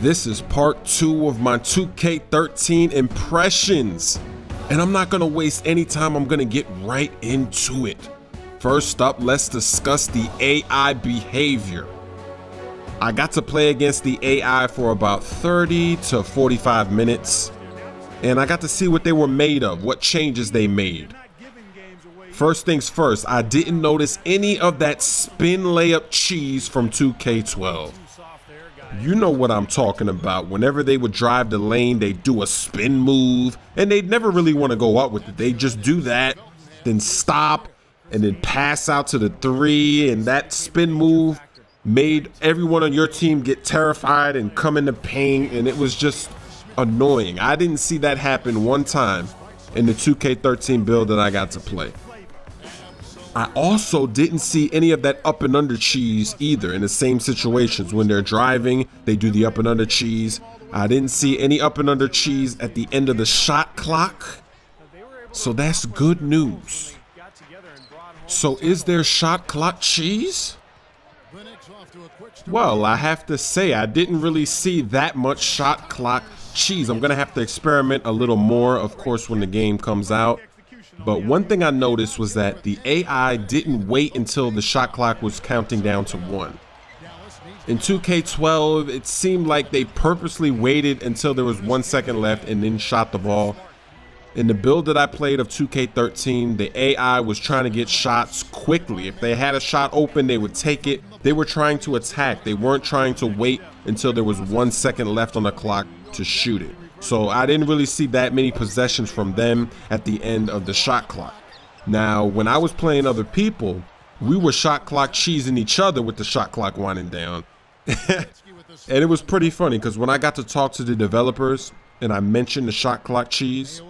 This is part 2 of my 2K13 impressions. And I'm not gonna waste any time, I'm gonna get right into it. First up, let's discuss the AI behavior. I got to play against the AI for about 30 to 45 minutes. And I got to see what they were made of, what changes they made. First things first, I didn't notice any of that spin layup cheese from 2K12. You know what I'm talking about. Whenever they would drive the lane, they'd do a spin move, and they'd never really want to go up with it. They just do that, then stop, and then pass out to the 3, and that spin move made everyone on your team get terrified and come in the paint, and it was just annoying. I didn't see that happen one time in the 2K13 build that I got to play. I also didn't see any of that up and under cheese either in the same situations. When they're driving, they do the up and under cheese. I didn't see any up and under cheese at the end of the shot clock. So that's good news. So is there shot clock cheese? Well, I have to say I didn't really see that much shot clock cheese. I'm gonna have to experiment a little more, of course, when the game comes out. But one thing I noticed was that the AI didn't wait until the shot clock was counting down to 1. In 2K12, it seemed like they purposely waited until there was 1 second left and then shot the ball. In the build that I played of 2K13, the AI was trying to get shots quickly. If they had a shot open, they would take it. They were trying to attack. They weren't trying to wait until there was 1 second left on the clock to shoot it. So I didn't really see that many possessions from them at the end of the shot clock. Now, when I was playing other people, we were shot clock cheesing each other with the shot clock winding down. And it was pretty funny because when I got to talk to the developers and I mentioned the shot clock cheese,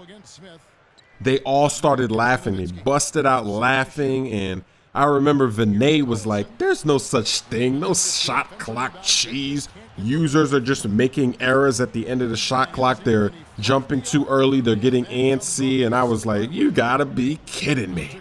they all started laughing. They busted out laughing, and I remember Vinay was like, there's no such thing, no shot clock cheese. Users are just making errors at the end of the shot clock. They're jumping too early, they're getting antsy, and I was like, you gotta be kidding me.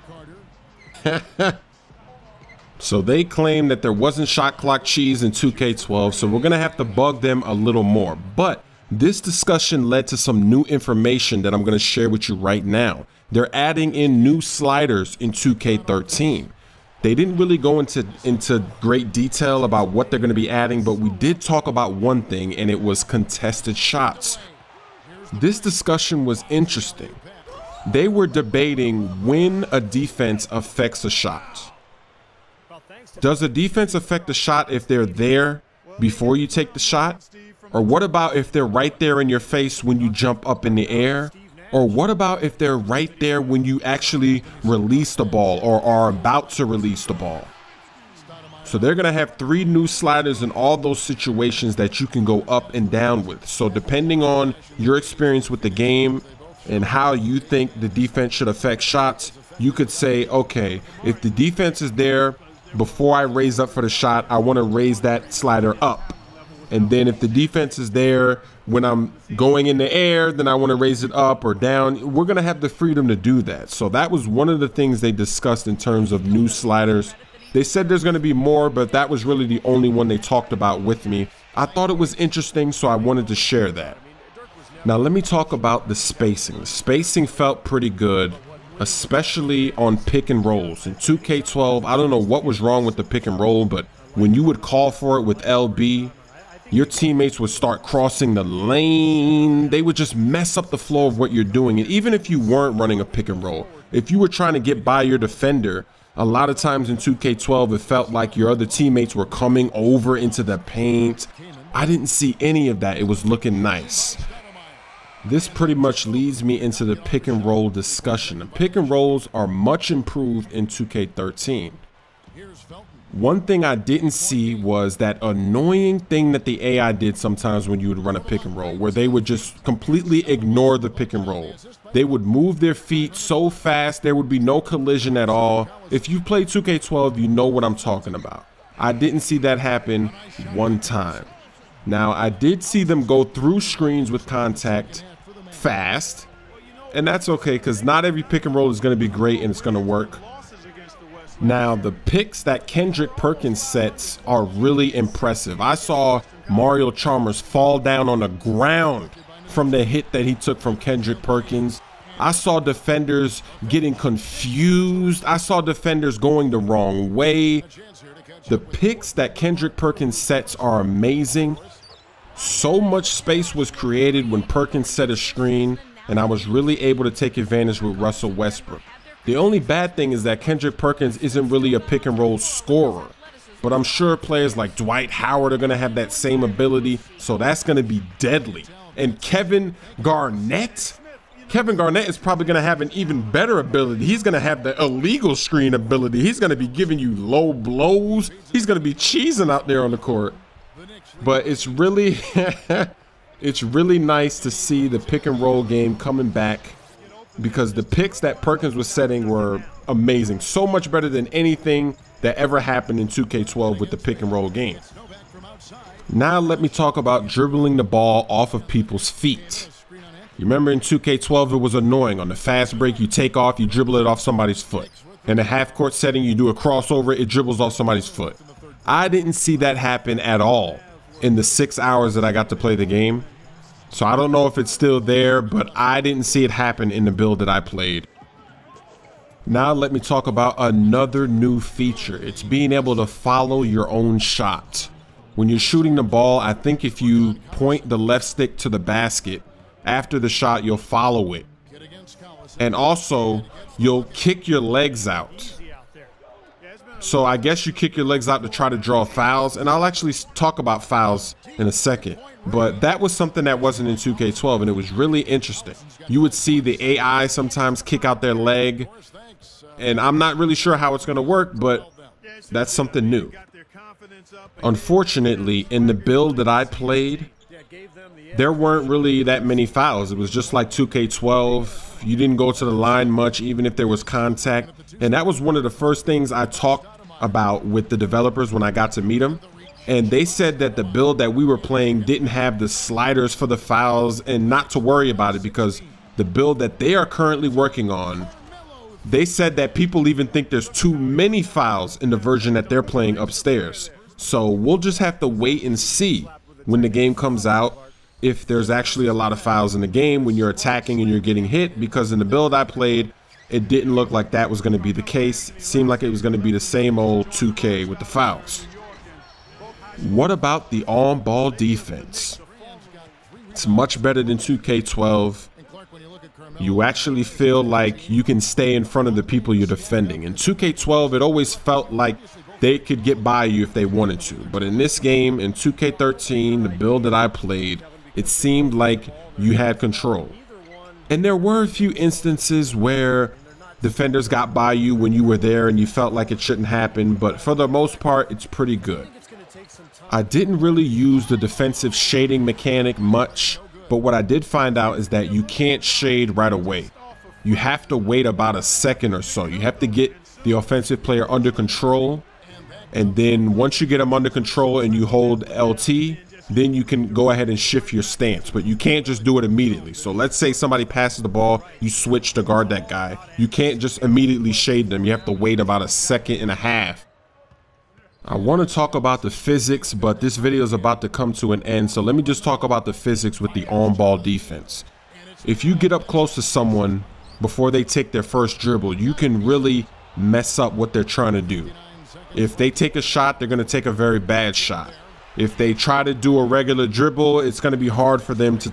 So they claim that there wasn't shot clock cheese in 2K12, so we're gonna have to bug them a little more. But this discussion led to some new information that I'm gonna share with you right now. They're adding in new sliders in 2K13. They didn't really go into great detail about what they're going to be adding, but we did talk about one thing, and it was contested shots. This discussion was interesting. They were debating when a defense affects a shot. Does a defense affect a shot if they're there before you take the shot? Or what about if they're right there in your face when you jump up in the air? Or what about if they're right there when you actually release the ball or are about to release the ball? So they're gonna have 3 new sliders in all those situations that you can go up and down with. So depending on your experience with the game and how you think the defense should affect shots, you could say, okay, if the defense is there before I raise up for the shot, I wanna raise that slider up. And then if the defense is there when I'm going in the air, then I want to raise it up or down. We're going to have the freedom to do that. So that was one of the things they discussed in terms of new sliders. They said there's going to be more, but that was really the only one they talked about with me. I thought it was interesting, so I wanted to share that. Now let me talk about the spacing. The spacing felt pretty good, especially on pick and rolls. In 2K12, I don't know what was wrong with the pick and roll, but when you would call for it with LB, your teammates would start crossing the lane. They would just mess up the flow of what you're doing. And even if you weren't running a pick and roll, if you were trying to get by your defender, a lot of times in 2K12, it felt like your other teammates were coming over into the paint. I didn't see any of that. It was looking nice. This pretty much leads me into the pick and roll discussion. The pick and rolls are much improved in 2K13. One thing I didn't see was that annoying thing that the AI did sometimes when you would run a pick and roll, where they would just completely ignore the pick and roll. They would move their feet so fast, there would be no collision at all. If you play 2K12, you know what I'm talking about. I didn't see that happen one time. Now, I did see them go through screens with contact fast, and that's okay because not every pick and roll is going to be great and it's going to work. Now, the picks that Kendrick Perkins sets are really impressive. I saw Mario Chalmers fall down on the ground from the hit that he took from Kendrick Perkins. I saw defenders getting confused. I saw defenders going the wrong way. The picks that Kendrick Perkins sets are amazing. So much space was created when Perkins set a screen, and I was really able to take advantage with Russell Westbrook. The only bad thing is that Kendrick Perkins isn't really a pick and roll scorer, but I'm sure players like Dwight Howard are going to have that same ability, so that's going to be deadly. And Kevin Garnett is probably going to have an even better ability. He's going to have the illegal screen ability. He's going to be giving you low blows. He's going to be cheesing out there on the court. But it's really, it's really nice to see the pick and roll game coming back, because the picks that Perkins was setting were amazing. So much better than anything that ever happened in 2K12 with the pick and roll game. Now let me talk about dribbling the ball off of people's feet. You remember in 2K12 it was annoying. On the fast break you take off, you dribble it off somebody's foot. In a half court setting you do a crossover, it dribbles off somebody's foot. I didn't see that happen at all in the 6 hours that I got to play the game. So I don't know if it's still there, but I didn't see it happen in the build that I played. Now let me talk about another new feature. It's being able to follow your own shot. When you're shooting the ball, I think if you point the left stick to the basket, after the shot, you'll follow it. And also, you'll kick your legs out. So I guess you kick your legs out to try to draw fouls, and I'll actually talk about fouls in a second. But that was something that wasn't in 2K12, and it was really interesting. You would see the AI sometimes kick out their leg, and I'm not really sure how it's going to work, but that's something new. Unfortunately, in the build that I played, there weren't really that many fouls. It was just like 2K12. You didn't go to the line much, even if there was contact. And that was one of the first things I talked about with the developers when I got to meet them. And they said that the build that we were playing didn't have the sliders for the fouls, and not to worry about it, because the build that they are currently working on, they said that people even think there's too many fouls in the version that they're playing upstairs. So we'll just have to wait and see when the game comes out if there's actually a lot of fouls in the game when you're attacking and you're getting hit, because in the build I played, it didn't look like that was going to be the case. It seemed like it was going to be the same old 2K with the fouls. What about the on-ball defense? It's much better than 2K12. You actually feel like you can stay in front of the people you're defending. In 2K12, it always felt like they could get by you if they wanted to. But in this game, in 2K13, the build that I played, it seemed like you had control. And there were a few instances where defenders got by you when you were there and you felt like it shouldn't happen, but for the most part, it's pretty good. I didn't really use the defensive shading mechanic much, but what I did find out is that you can't shade right away. You have to wait about a second or so. You have to get the offensive player under control, and then once you get them under control and you hold LT, then you can go ahead and shift your stance, but you can't just do it immediately. So let's say somebody passes the ball, you switch to guard that guy. You can't just immediately shade them. You have to wait about a second and a half. I want to talk about the physics, but this video is about to come to an end. So let me just talk about the physics with the on-ball defense. If you get up close to someone before they take their first dribble, you can really mess up what they're trying to do. If they take a shot, they're going to take a very bad shot. If they try to do a regular dribble, it's going to be hard for them to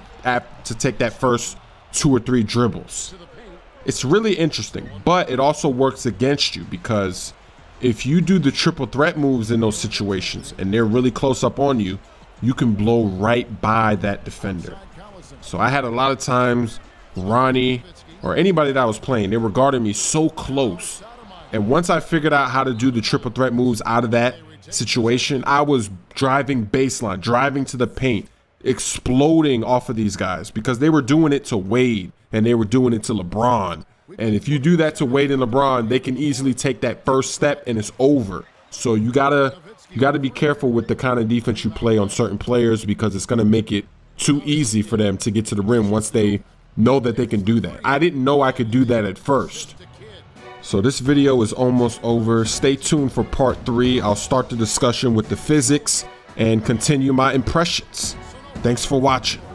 take that first 2 or 3 dribbles. It's really interesting, but it also works against you, because if you do the triple threat moves in those situations and they're really close up on you, you can blow right by that defender. So I had a lot of times Ronnie or anybody that I was playing, they were guarding me so close. And once I figured out how to do the triple threat moves out of that situation, I was driving baseline, driving to the paint, exploding off of these guys, because they were doing it to Wade and they were doing it to LeBron. And if you do that to Wade and LeBron, they can easily take that first step and it's over. So you gotta be careful with the kind of defense you play on certain players, because it's gonna make it too easy for them to get to the rim once they know that they can do that. I didn't know I could do that at first. So this video is almost over. Stay tuned for part 3. I'll start the discussion with the physics, and continue my impressions. Thanks for watching.